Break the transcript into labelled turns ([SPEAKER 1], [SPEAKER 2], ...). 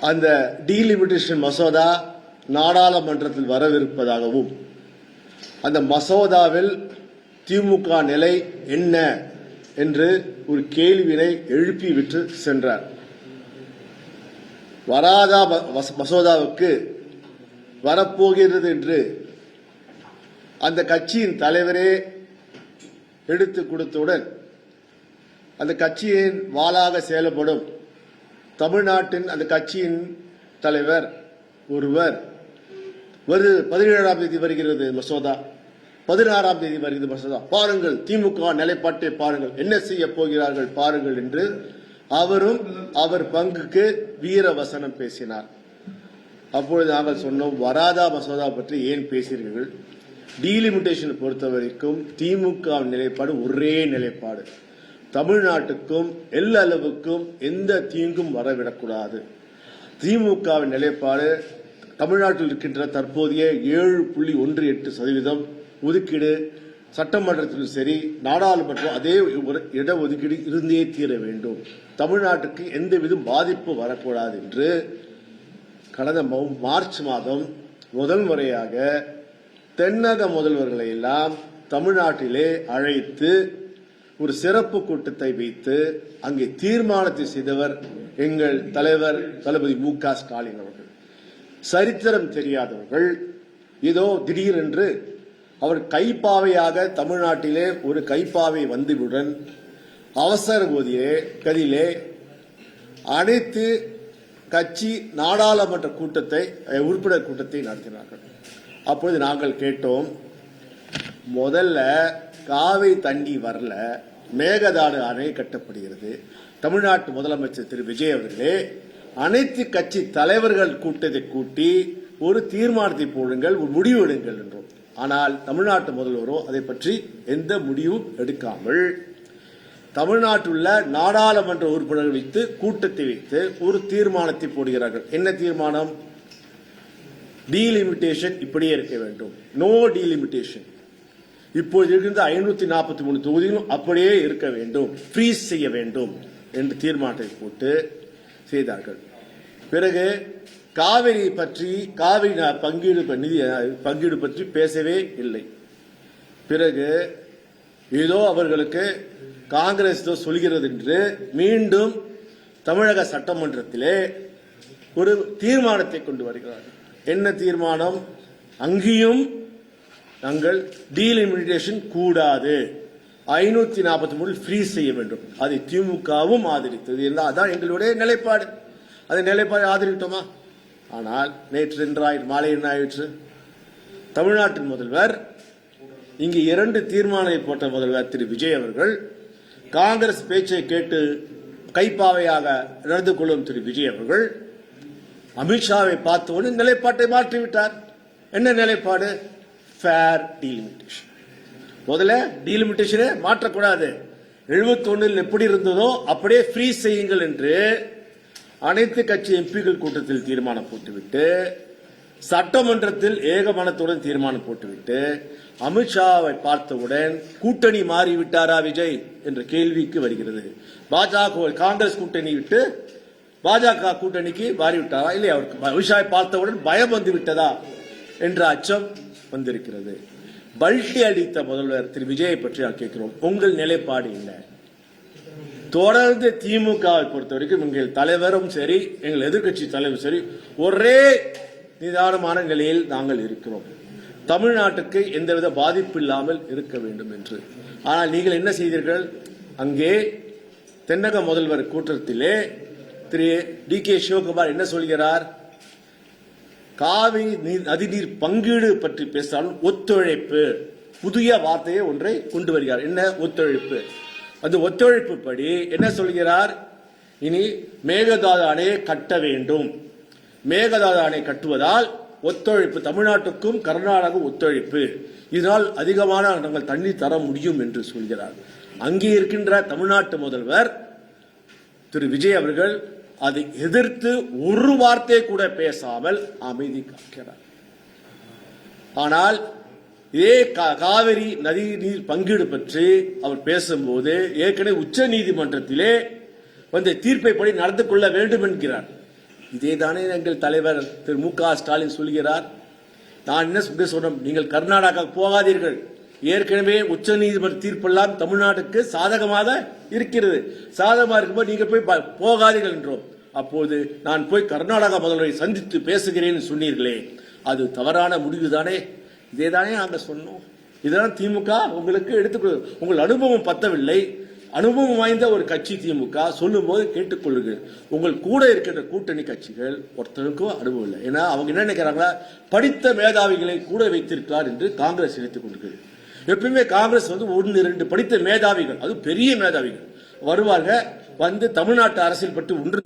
[SPEAKER 1] அந்த டீலிமிட்டேஷன் மசோதா நாடாளுமன்றத்தில் வரவிருப்பதாகவும் அந்த மசோதாவில் திமுக நிலை என்ன என்று ஒரு கேள்வியை எழுப்பிவிட்டு சென்றார். வராதா மசோதாவுக்கு வரப்போகிறது என்று அந்த கட்சியின் தலைவரே எடுத்து கொடுத்தவுடன் அந்த கட்சியின் வாளாக செயல்படும் தமிழ்நாட்டின் அந்த கட்சியின் தலைவர் ஒருவர் 17ஆம் தேதி வருகிறது மசோதா, 16ஆம் தேதி வருகிறது மசோதா, பாருங்கள் திமுக நிலைப்பாட்டை பாருங்கள், என்ன செய்ய போகிறார்கள் பாருங்கள் என்று அவரும் அவர் பங்குக்கு வீர வசனம் பேசினார். அப்பொழுது நாங்கள் சொன்னோம், வராதா மசோதா பற்றி ஏன் பேசுகிறீர்கள்? டீலிமிட்டேஷன் பொறுத்தவரைக்கும் திமுக நிலைப்பாடு ஒரே நிலைப்பாடு, தமிழ்நாட்டுக்கும் எல்லளவுக்கும் எந்த தீங்கும் வரவிடக்கூடாது. திமுகவின் நிலைப்பாடு தமிழ்நாட்டில் இருக்கின்ற தற்போதைய 7.18% ஒதுக்கீடு சட்டமன்றத்திலும் சரி நாடாளுமன்றம் அதே இடஒதுக்கீடு இருந்தே தீர வேண்டும், தமிழ்நாட்டுக்கு எந்தவித பாதிப்பு வரக்கூடாது என்று கடந்த மார்ச் மாதம் முதல் முறையாக தென்னக முதல்வர்களை எல்லாம் தமிழ்நாட்டிலே அழைத்து ஒரு சிறப்பு கூட்டத்தை வைத்து அங்கே தீர்மானத்தை செய்தவர் எங்கள் தலைவர் தளபதி மு.க. ஸ்டாலின் அவர்கள். சரித்திரம் தெரியாதவர்கள் இதோ திடீரென்று அவர் கைப்பாவையாக தமிழ்நாட்டிலே ஒரு கைப்பாவை வந்தவுடன் அவசர கதியிலே அனைத்து கட்சி நாடாளுமன்ற கூட்டத்தை உறுப்பினர் கூட்டத்தை நடத்தினார்கள். அப்பொழுது நாங்கள் கேட்டோம், முதல்ல காவிரி தண்ணி வரல, மேகதாடு அணை கட்டப்படுகிறது, தமிழ்நாட்டு முதலமைச்சர் திரு விஜய் அவர்களே அனைத்து கட்சி தலைவர்கள் கூட்டத்தை கூட்டி ஒரு தீர்மானத்தை போடுங்கள், ஒரு முடிவு எடுங்கள் என்றோம். ஆனால் தமிழ்நாட்டு முதல்வரோ அதை பற்றி எந்த முடிவும் எடுக்காமல் தமிழ்நாட்டில் உள்ள நாடாளுமன்ற உறுப்பினர்கள் வைத்து கூட்டத்தை வைத்து ஒரு தீர்மானத்தை போடுகிறார்கள். என்ன தீர்மானம்? டீலிமிட்டேஷன் இப்படியே இருக்க வேண்டும், நோ டீலிமிட்டேஷன். இப்போது இருக்கின்ற 543 தொகுதிகளும் அப்படியே இருக்க வேண்டும், ஃப்ரீஸ் செய்ய வேண்டும் என்று தீர்மானத்தை போட்டு செய்தார்கள். பிறகு காவிரி பற்றி பங்கீடு பற்றி பேசவே இல்லை. பிறகு ஏதோ அவர்களுக்கு காங்கிரஸ் சொல்கிறது என்று மீண்டும் தமிழக சட்டமன்றத்திலே ஒரு தீர்மானத்தை கொண்டு வருகிறார்கள். என்ன தீர்மானம்? அங்கேயும் நாங்கள் டீலிமிட்டேஷன் கூடாது, 543 ஃப்ரீஸ் செய்ய வேண்டும். அதை திமுகவும் ஆதரித்தது. அதான் எங்களுடைய நிலைப்பாடு. அதை நிலைப்பாடு ஆதரித்தோமா? ஆனால் நேற்று மாலை என்ன ஆயிற்று? தமிழ்நாட்டின் முதல்வர் இங்கு 2 தீர்மானத்தை போட்ட முதல்வர் திரு விஜய் அவர்கள் காங்கிரஸ் பேச்சை கேட்டு கைப்பாவையாக நடந்து கொள்ளும் திரு விஜய் அவர்கள் அமித்ஷாவை பார்த்தவுடன் நிலைப்பாட்டை மாற்றிவிட்டார். என்ன நிலைப்பாடு? Fair delimitation. முதல்ல டீலிமிட்டேஷனை மாற்றக்கூடாது, 71 எப்படி இருந்ததோ அப்படியே ஃப்ரீஸ் செய்யுங்கள் என்று அனைத்து கட்சி எம்பிக்கள் கூட்டத்தில் தீர்மானம் போட்டுவிட்டு சட்டமன்றத்தில் ஏகமனத்துடன் தீர்மானம் போட்டுவிட்டு அமித்ஷாவை பார்த்தவுடன் கூட்டணி மாறிவிட்டாரா விஜய் என்ற கேள்விக்கு வருகிறது. பாஜக காங்கிரஸ் கூட்டணி விட்டு பாஜக கூட்டணிக்கு மாறிவிட்டாரா? இல்லை, அவருக்கு அமித்ஷாவை பார்த்தவுடன் பயம் வந்து விட்டதா என்ற அச்சம் வந்திருக்கிறது. பல்டி அடித்த முதல்வர் திரு விஜயை பற்றி கேட்கிறோம், உங்கள் நிலைப்பாடு இல்லை? தொடர்ந்து திமுகவை பொறுத்தவரைக்கும் எங்கள் தலைவரும் சரி எங்கள் எதிர்கட்சி தலைவரும் சரி ஒரே நிதானமான நிலையில் நாங்கள் இருக்கிறோம், தமிழ்நாட்டுக்கு எந்தவித பாதிப்பு இல்லாமல் இருக்க வேண்டும் என்று. ஆனால் நீங்கள் என்ன செய்தீர்கள்? அங்கே தென்னக முதல்வர் கூட்டத்திலே திரு டி.கே. சிவகுமார் என்ன சொல்கிறார்? காவிரி நதிநீர் பங்கீடு பற்றி பேசினாலும் ஒத்துழைப்பு, புதிய வார்த்தையை ஒன்றை கொண்டு வருகிறார். என்ன ஒத்துழைப்பு? அந்த ஒத்துழைப்பு படி என்ன சொல்கிறார்? இனி மேகதாது அணையை கட்ட வேண்டும், மேகதாது அணை கட்டுவதால் ஒத்துழைப்பு, தமிழ்நாட்டுக்கும் கர்நாடக ஒத்துழைப்பு, இதனால் அதிகமான நாங்கள் தண்ணீர் தர முடியும் என்று சொல்கிறார். அங்கே இருக்கின்ற தமிழ்நாட்டு முதல்வர் திரு விஜய் அவர்கள் அதை எதிர்த்து ஒரு வார்த்தை கூட பேசாமல் அமைதி காக்கிறார். ஆனால் இதே காவிரி நதி நீர் பங்கீடு பற்றி அவர் பேசும்போது ஏற்கனவே உச்ச நீதிமன்றத்திலே வந்து தீர்ப்பை படி நடந்து கொள்ள வேண்டும் என்கிறார். இதேதானே எங்கள் தலைவர் திரு மு.க. ஸ்டாலின் சொல்கிறார். நான் என்ன சொன்னோம், நீங்கள் கர்நாடகா போகாதீர்கள், ஏற்கனவே உச்ச நீதிமன்ற தீர்ப்பெல்லாம் தமிழ்நாட்டுக்கு சாதகமாக இருக்கிறது, சாதகமாக இருக்கும்போது நீங்க போய் போகாதீர்கள் என்றோம். அப்போது நான் போய் கர்நாடகா முதல்வரை சந்தித்து பேசுகிறேன் சொன்னீர்களே, அது தவறான முடிவு தானே. இதே தானே நாங்கள் சொன்னோம். இதெல்லாம் திமுக உங்களுக்கு எடுத்துக்கொள், உங்கள் அனுபவம் பத்தவில்லை. அனுபவம் வாய்ந்த ஒரு கட்சி திமுக சொல்லும் போது கேட்டுக்கொள்ளுங்கள். உங்கள் கூட இருக்கின்ற கூட்டணி கட்சிகள் ஒருத்தருக்கும் அனுபவம் இல்லை. ஏன்னா அவங்க என்ன நினைக்கிறாங்களா, படித்த மேதாவிகளை கூட வைத்திருக்கிறார் என்று காங்கிரஸ் நினைத்துக் கொண்டிருக்கிறது. எப்பயுமே காங்கிரஸ் 1-2 படித்த மேதாவிகள், அது பெரிய மேதாவிகள் வருவாங்க, வந்து தமிழ்நாட்டு அரசியல் பற்றி ஒன்று